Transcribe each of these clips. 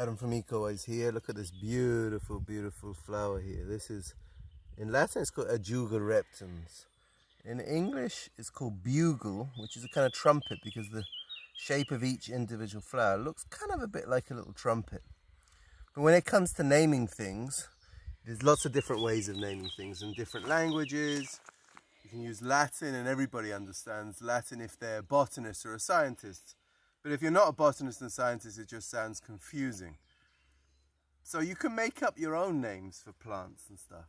Adam from Ecowise here. Look at this beautiful, beautiful flower here. This is, in Latin it's called Ajuga reptans. In English it's called bugle, which is a kind of trumpet because the shape of each individual flower looks kind of a bit like a little trumpet. But when it comes to naming things, there's lots of different ways of naming things in different languages. You can use Latin, and everybody understands Latin if they're a botanist or a scientist. But if you're not a botanist and scientist, it just sounds confusing. So you can make up your own names for plants and stuff.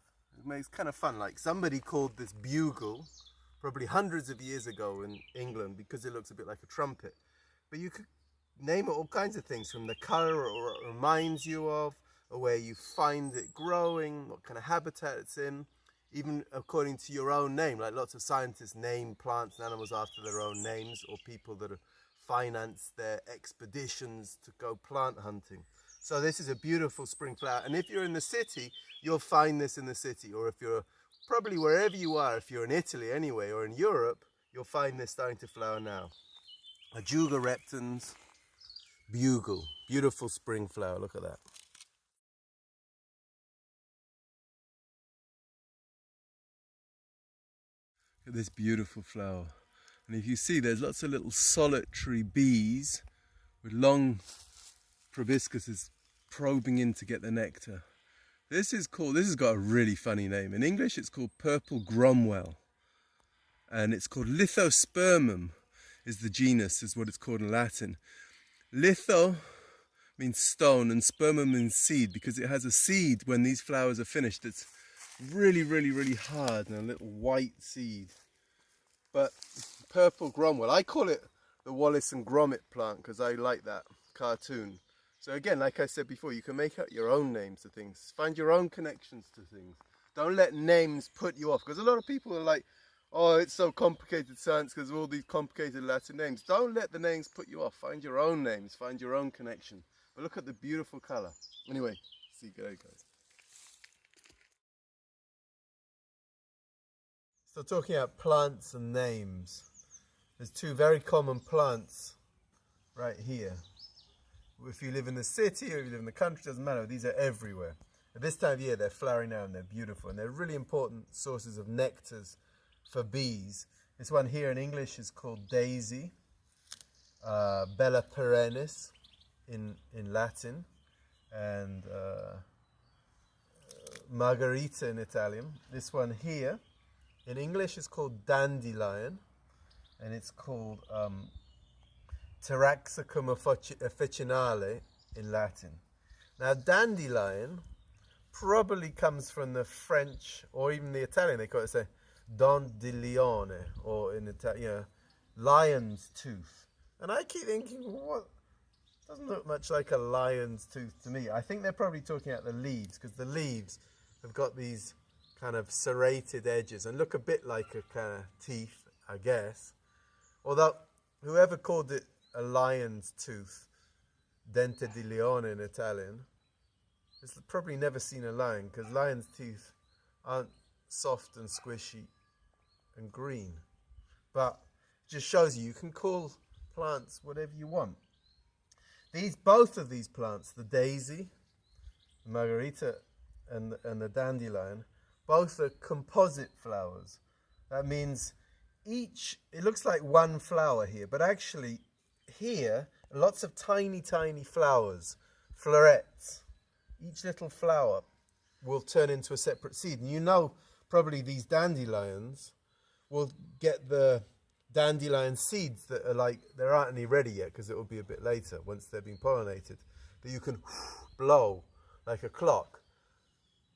It's kind of fun. Like somebody called this bugle probably hundreds of years ago in England because it looks a bit like a trumpet. But you could name it all kinds of things, from the color or it reminds you of, or where you find it growing, what kind of habitat it's in, even according to your own name. Like lots of scientists name plants and animals after their own names, or people that finance their expeditions to go plant hunting. So this is a beautiful spring flower, and if you're in the city, you'll find this in the city, or if you're probably wherever you are, if you're in Italy anyway, or in Europe, you'll find this starting to flower now. Ajuga reptans, bugle, beautiful spring flower. Look at that. Look at this beautiful flower. And if you see, there's lots of little solitary bees with long proboscises probing in to get the nectar. This has got a really funny name. In English, it's called purple gromwell. And it's called Lithospermum is the genus, is what it's called in Latin. Litho means stone and spermum means seed, because it has a seed when these flowers are finished. It's really, really, really hard and a little white seed. But purple gromwell, I call it the Wallace and Gromit plant because I like that cartoon. So again, like I said before, you can make up your own names to things. Find your own connections to things. Don't let names put you off, because a lot of people are like, oh, it's so complicated science because of all these complicated Latin names. Don't let the names put you off. Find your own names, find your own connection. But look at the beautiful colour. Anyway, see you guys. So talking about plants and names, there's two very common plants right here. If you live in the city or if you live in the country, doesn't matter, these are everywhere. At this time of year, they're flowering now and they're beautiful, and they're really important sources of nectars for bees. This one here in English is called daisy, Bella perennis in Latin, and Margherita in Italian. This one here in English is called dandelion, and it's called Taraxacum officinale in Latin. Now, dandelion probably comes from the French or even the Italian. They call it, say, don di leone, or in Italian, lion's tooth. And I keep thinking, what? Doesn't look much like a lion's tooth to me. I think they're probably talking about the leaves, because the leaves have got these kind of serrated edges and look a bit like a kind of teeth, I guess. Although whoever called it a lion's tooth, dente di leone in Italian, has probably never seen a lion, because lion's teeth aren't soft and squishy and green. But it just shows you can call plants whatever you want. Both of these plants, the daisy, the margarita, and the dandelion, both are composite flowers. That means it looks like one flower here, but actually here, lots of tiny, tiny flowers, florets. Each little flower will turn into a separate seed. And you know, probably these dandelions will get the dandelion seeds that are like, there aren't any ready yet because it will be a bit later once they've been pollinated, that you can blow like a clock.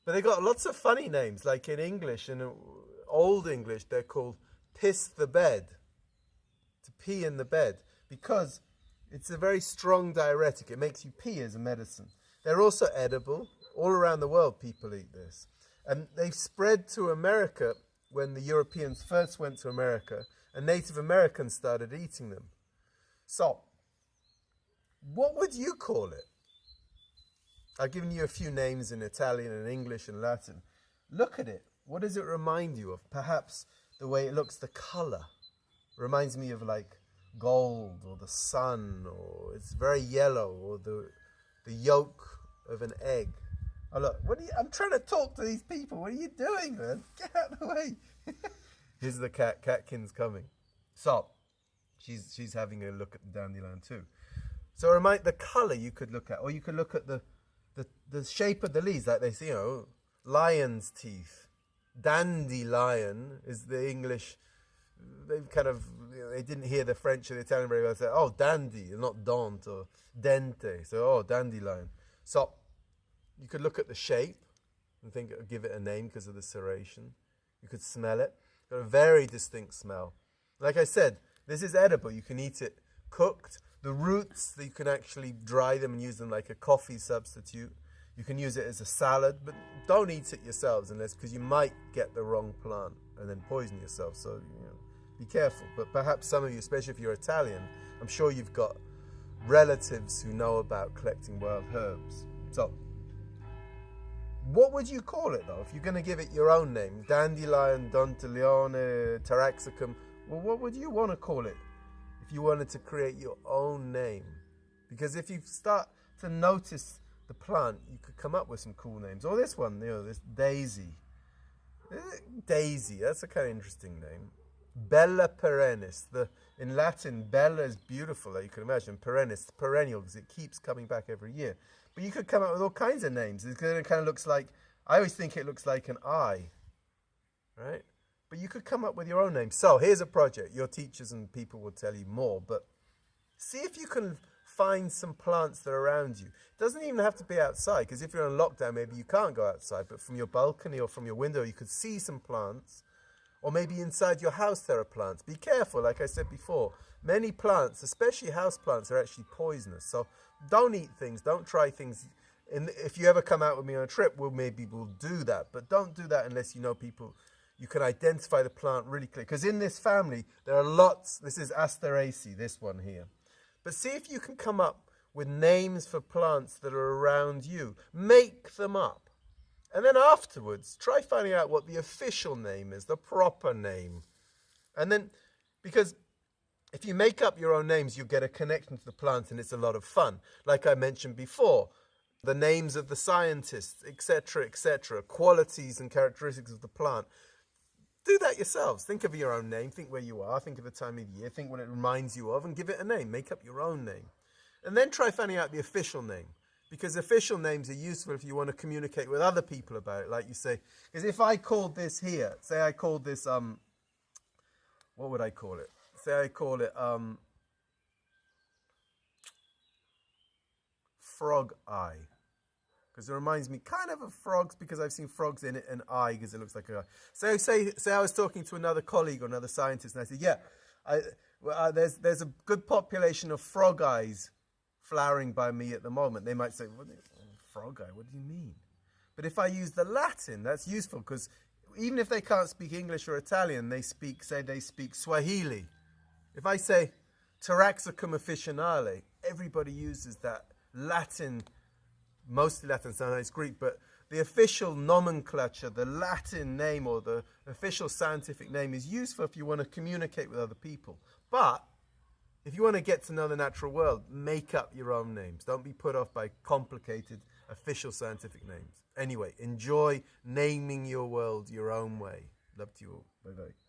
But they got lots of funny names, like in English, in Old English, they're called piss the bed, to pee in the bed, because it's a very strong diuretic. It makes you pee as a medicine. They're also edible. All around the world, people eat this. And they've spread to America when the Europeans first went to America, and Native Americans started eating them. So, what would you call it? I've given you a few names in Italian and English and Latin. Look at it. What does it remind you of? Perhaps the way it looks, the color. Reminds me of like gold or the sun, or it's very yellow, or the the yolk of an egg. Oh look, I'm trying to talk to these people. What are you doing, man? Get out of the way. Here's the cat. Catkin's coming. So, she's having a look at the dandelion too. So remind the colour you could look at, or you could look at the shape of the leaves, like they say, lion's teeth. Dandelion is the English. They didn't hear the French or the Italian very well. Say, oh, dandy, not dent or dente. So, dandelion. So you could look at the shape and give it a name because of the serration. You could smell it. It's got a very distinct smell. Like I said, this is edible. You can eat it cooked. The roots, you can actually dry them and use them like a coffee substitute. You can use it as a salad, but don't eat it yourselves because you might get the wrong plant and then poison yourself. So, be careful. But perhaps some of you, especially if you're Italian, I'm sure you've got relatives who know about collecting wild herbs. So, what would you call it though? If you're going to give it your own name, dandelion, dantelione, taraxacum, well, what would you want to call it if you wanted to create your own name? Because if you start to notice the plant, you could come up with some cool names. Or this one, this daisy. Daisy, that's a kind of interesting name. Bella perennis. In Latin, bella is beautiful, like you can imagine. Perennis, perennial, because it keeps coming back every year. But you could come up with all kinds of names. It kind of looks like, I always think it looks like an eye, right? But you could come up with your own name. So here's a project. Your teachers and people will tell you more, but see if you can find some plants that are around you. It doesn't even have to be outside, because if you're on lockdown, maybe you can't go outside, but from your balcony or from your window, you could see some plants. Or maybe inside your house there are plants. Be careful, like I said before. Many plants, especially house plants, are actually poisonous. So don't eat things, don't try things. And if you ever come out with me on a trip, we'll do that. But don't do that unless you know people. You can identify the plant really clearly. Because in this family, there are lots. This is Asteraceae, this one here. But see if you can come up with names for plants that are around you. Make them up. And then afterwards, try finding out what the official name is, the proper name. And then, because if you make up your own names, you get a connection to the plant and it's a lot of fun. Like I mentioned before, the names of the scientists, etc., qualities and characteristics of the plant. Do that yourselves. Think of your own name. Think where you are. Think of the time of year. Think what it reminds you of and give it a name. Make up your own name. And then try finding out the official name. Because official names are useful if you want to communicate with other people about it. Like you say, because if I called this here, say I called this, what would I call it? Say I call it frog eye. Because it reminds me kind of frogs, because I've seen frogs in it, and eye because it looks like a eye. So say I was talking to another colleague or another scientist, and I said, yeah, there's a good population of frog eyes flowering by me at the moment. They might say, frog eye, what do you mean? But if I use the Latin, that's useful, because even if they can't speak English or Italian, they speak Swahili. If I say Taraxacum officinale, everybody uses that Latin, mostly Latin, sometimes Greek, but the official nomenclature, the Latin name or the official scientific name is useful if you want to communicate with other people. But if you want to get to know the natural world, make up your own names. Don't be put off by complicated official scientific names. Anyway, enjoy naming your world your own way. Love to you all. Bye-bye.